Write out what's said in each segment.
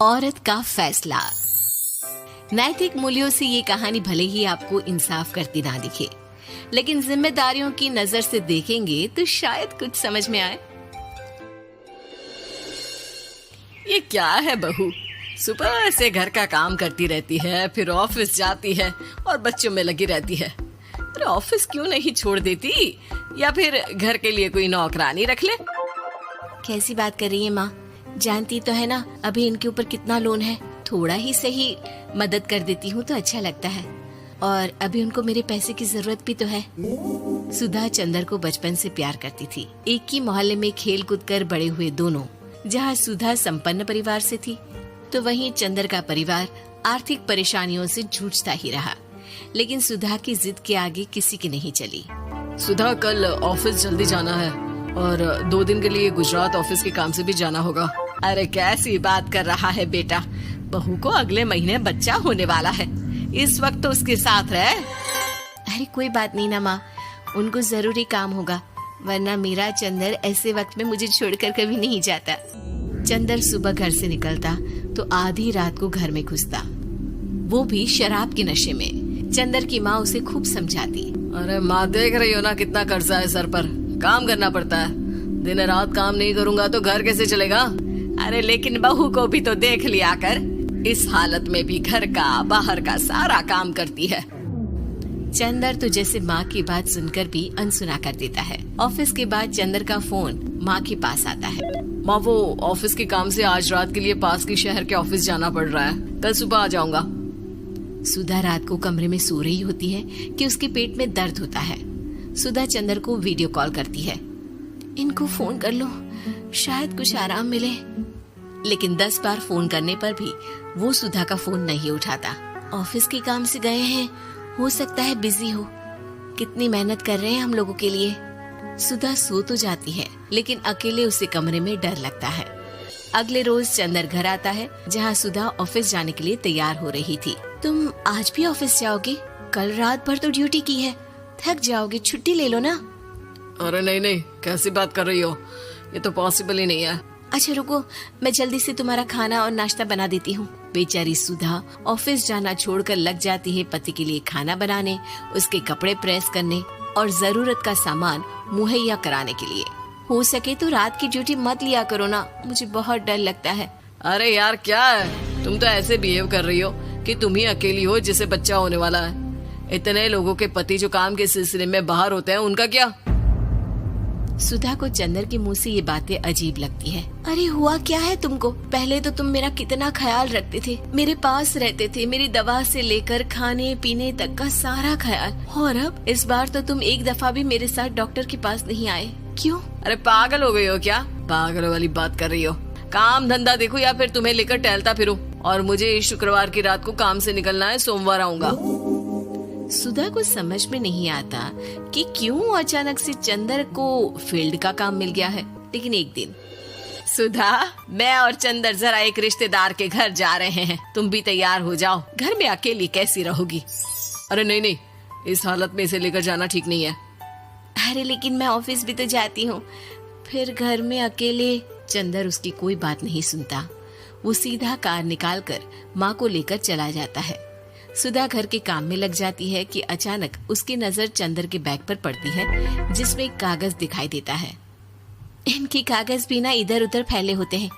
औरत का फैसला। नैतिक मूल्यों से ये कहानी भले ही आपको इंसाफ करती ना दिखे, लेकिन जिम्मेदारियों की नजर से देखेंगे तो शायद कुछ समझ में आए। ये क्या है बहू, सुबह से घर का काम करती रहती है, फिर ऑफिस जाती है और बच्चों में लगी रहती है। अरे ऑफिस क्यों नहीं छोड़ देती, या फिर घर के लिए कोई नौकरानी रख ले। कैसी बात कर रही है माँ, जानती तो है ना अभी इनके ऊपर कितना लोन है। थोड़ा ही सही मदद कर देती हूँ तो अच्छा लगता है, और अभी उनको मेरे पैसे की जरूरत भी तो है। सुधा चंदर को बचपन से प्यार करती थी। एक ही मोहल्ले में खेल कूद कर बड़े हुए दोनों। जहाँ सुधा संपन्न परिवार से थी तो वहीं चंदर का परिवार आर्थिक परेशानियों से जूझता ही रहा। लेकिन सुधा की जिद के आगे किसी की नहीं चली। सुधा, कल ऑफिस जल्दी जाना है और 2 दिन के लिए गुजरात ऑफिस के काम से भी जाना होगा। अरे कैसी बात कर रहा है बेटा, बहू को अगले महीने बच्चा होने वाला है, इस वक्त तो उसके साथ रहे। अरे कोई बात नहीं ना माँ, उनको जरूरी काम होगा, वरना मेरा चंदर ऐसे वक्त में मुझे छोड़कर कभी नहीं जाता। चंदर सुबह घर से निकलता तो आधी रात को घर में घुसता, वो भी शराब के नशे में। चंदर की माँ उसे खूब समझाती। अरे माँ, देख रही हो ना कितना कर्जा है सर पर, काम करना पड़ता है। दिन रात काम नहीं करूँगा तो घर कैसे चलेगा। अरे लेकिन बहू को भी तो देख लिया कर, इस हालत में भी घर का बाहर का सारा काम करती है। चंदर तो जैसे माँ की बात सुनकर भी अनसुना कर देता है। ऑफिस के बाद चंदर का फोन माँ के पास आता है। माँ, वो ऑफिस के काम से आज रात के लिए पास के शहर के ऑफिस जाना पड़ रहा है, कल सुबह आ जाऊंगा। सुधा रात को कमरे में सो रही होती है कि उसके पेट में दर्द होता है। सुधा चंदर को वीडियो कॉल करती है। इनको फोन कर लो, शायद कुछ आराम मिले। लेकिन 10 बार फोन करने पर भी वो सुधा का फोन नहीं उठाता। ऑफिस के काम से गए हैं, हो सकता है बिजी हो। कितनी मेहनत कर रहे हैं हम लोगों के लिए। सुधा सो तो जाती है, लेकिन अकेले उसे कमरे में डर लगता है। अगले रोज चंदर घर आता है, जहाँ सुधा ऑफिस जाने के लिए तैयार हो रही थी। तुम आज भी ऑफिस जाओगे? कल रात भर तो ड्यूटी की है, थक जाओगे, छुट्टी ले लो ना। अरे नहीं, कैसी बात कर रही हो, ये तो पॉसिबल ही नहीं है। अच्छा रुको, मैं जल्दी से तुम्हारा खाना और नाश्ता बना देती हूँ। बेचारी सुधा ऑफिस जाना छोड़कर लग जाती है पति के लिए खाना बनाने, उसके कपड़े प्रेस करने और जरूरत का सामान मुहैया कराने के लिए। हो सके तो रात की ड्यूटी मत लिया करो ना, मुझे बहुत डर लगता है। अरे यार क्या है, तुम तो ऐसे बिहेव कर रही हो कि तुम ही अकेली हो जिसे बच्चा होने वाला है। इतने लोगों के पति जो काम के सिलसिले में बाहर होते हैं, उनका क्या? सुधा को चंदर के मुंह से ये बातें अजीब लगती है। अरे हुआ क्या है तुमको? पहले तो तुम मेरा कितना ख्याल रखते थे, मेरे पास रहते थे, मेरी दवा से लेकर खाने पीने तक का सारा ख्याल। और अब इस बार तो तुम एक दफा भी मेरे साथ डॉक्टर के पास नहीं आए, क्यों? अरे पागल हो गई हो क्या? पागल वाली बात कर रही हो। काम धंधा देखो या फिर तुम्हें लेकर टहलता फिरो। और मुझे शुक्रवार की रात को काम से निकलना है, सोमवार आऊंगा। सुधा को समझ में नहीं आता कि क्यों अचानक से चंदर को फील्ड का काम मिल गया है। लेकिन एक दिन, सुधा, मैं और चंदर जरा एक रिश्तेदार के घर जा रहे हैं, तुम भी तैयार हो जाओ, घर में अकेली कैसी रहोगी। अरे नहीं, इस हालत में इसे लेकर जाना ठीक नहीं है। अरे लेकिन मैं ऑफिस भी तो जाती हूँ, फिर घर में अकेले। चंदर उसकी कोई बात नहीं सुनता। वो सीधा कार निकाल कर माँ को लेकर चला जाता है। सुधा घर के काम में लग जाती है कि अचानक उसकी नजर चंदर के बैग पर पड़ती है, जिसमें एक कागज दिखाई देता है। इनकी कागज भी ना इधर उधर फैले होते हैं,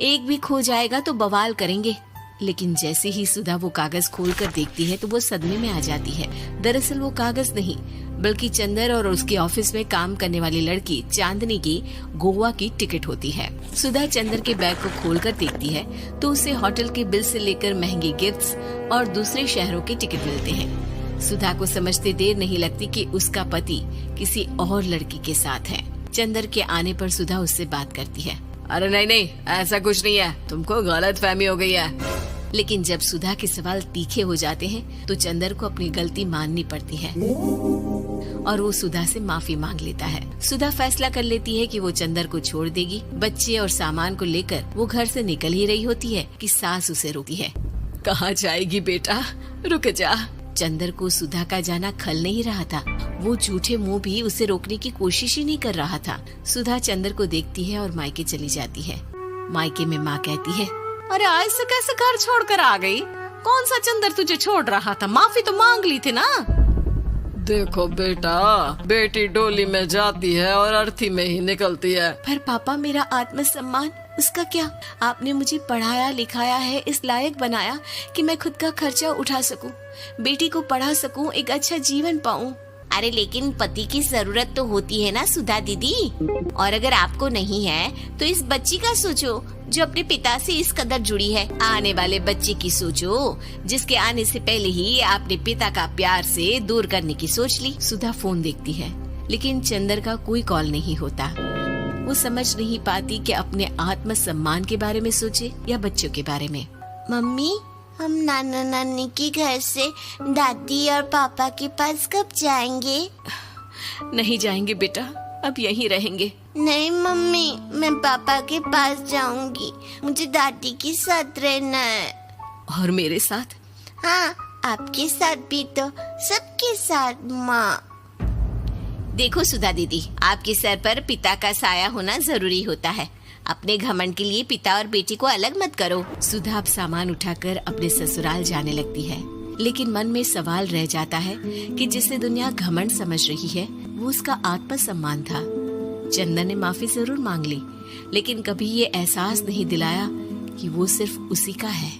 एक भी खो जाएगा तो बवाल करेंगे। लेकिन जैसे ही सुधा वो कागज खोलकर देखती है तो वो सदमे में आ जाती है। दरअसल वो कागज नहीं, बल्कि चंदर और उसके ऑफिस में काम करने वाली लड़की चांदनी की गोवा की टिकट होती है। सुधा चंदर के बैग को खोलकर देखती है तो उसे होटल के बिल से लेकर महंगे गिफ्ट्स और दूसरे शहरों के टिकट मिलते हैं। सुधा को समझते देर नहीं लगती कि उसका पति किसी और लड़की के साथ है। चंदर के आने पर सुधा उससे बात करती है। अरे नहीं, ऐसा कुछ नहीं है, तुमको गलत फहमी हो गई है। लेकिन जब सुधा के सवाल तीखे हो जाते हैं तो चंदर को अपनी गलती माननी पड़ती है और वो सुधा से माफी मांग लेता है। सुधा फैसला कर लेती है कि वो चंदर को छोड़ देगी। बच्चे और सामान को लेकर वो घर से निकल ही रही होती है कि सास उसे रोकती है। कहाँ जाएगी बेटा, रुक जा। चंदर को सुधा का जाना खल नहीं रहा था। वो झूठे मुंह भी उसे रोकने की कोशिश ही नहीं कर रहा था। सुधा चंदर को देखती है और मायके चली जाती है। मायके में माँ कहती है, अरे ऐसे कैसे घर छोड़कर आ गई? कौन सा चंदर तुझे छोड़ रहा था? माफी तो मांग ली थी ना। देखो बेटा, बेटी डोली में जाती है और अर्थी में ही निकलती है। पर पापा, मेरा आत्मसम्मान, उसका क्या? आपने मुझे पढ़ाया लिखाया है, इस लायक बनाया कि मैं खुद का खर्चा उठा सकूं, बेटी को पढ़ा सकूं, एक अच्छा जीवन पाऊं। अरे लेकिन पति की जरूरत तो होती है ना सुधा दीदी, और अगर आपको नहीं है तो इस बच्ची का सोचो जो अपने पिता से इस कदर जुड़ी है। आने वाले बच्चे की सोचो जिसके आने से पहले ही आपने पिता का प्यार से दूर करने की सोच ली। सुधा फोन देखती है लेकिन चंदर का कोई कॉल नहीं होता। वो समझ नहीं पाती कि अपने आत्मसम्मान के बारे में सोचे या बच्चों के बारे में। मम्मी, हम नाना नानी के घर से दादी और पापा के पास कब जाएंगे? नहीं जाएंगे बेटा, अब यहीं रहेंगे। नहीं मम्मी, मैं पापा के पास जाऊंगी, मुझे दादी के साथ रहना है। और मेरे साथ? हाँ, आपके साथ भी तो, सबके साथ माँ। देखो सुधा दीदी, आपके सर पर पिता का साया होना जरूरी होता है। अपने घमंड के लिए पिता और बेटी को अलग मत करो। सुधा अब सामान उठाकर अपने ससुराल जाने लगती है, लेकिन मन में सवाल रह जाता है कि जिसे दुनिया घमंड समझ रही है वो उसका आत्मसम्मान था। चंदन ने माफी जरूर मांग ली, लेकिन कभी ये एहसास नहीं दिलाया कि वो सिर्फ उसी का है।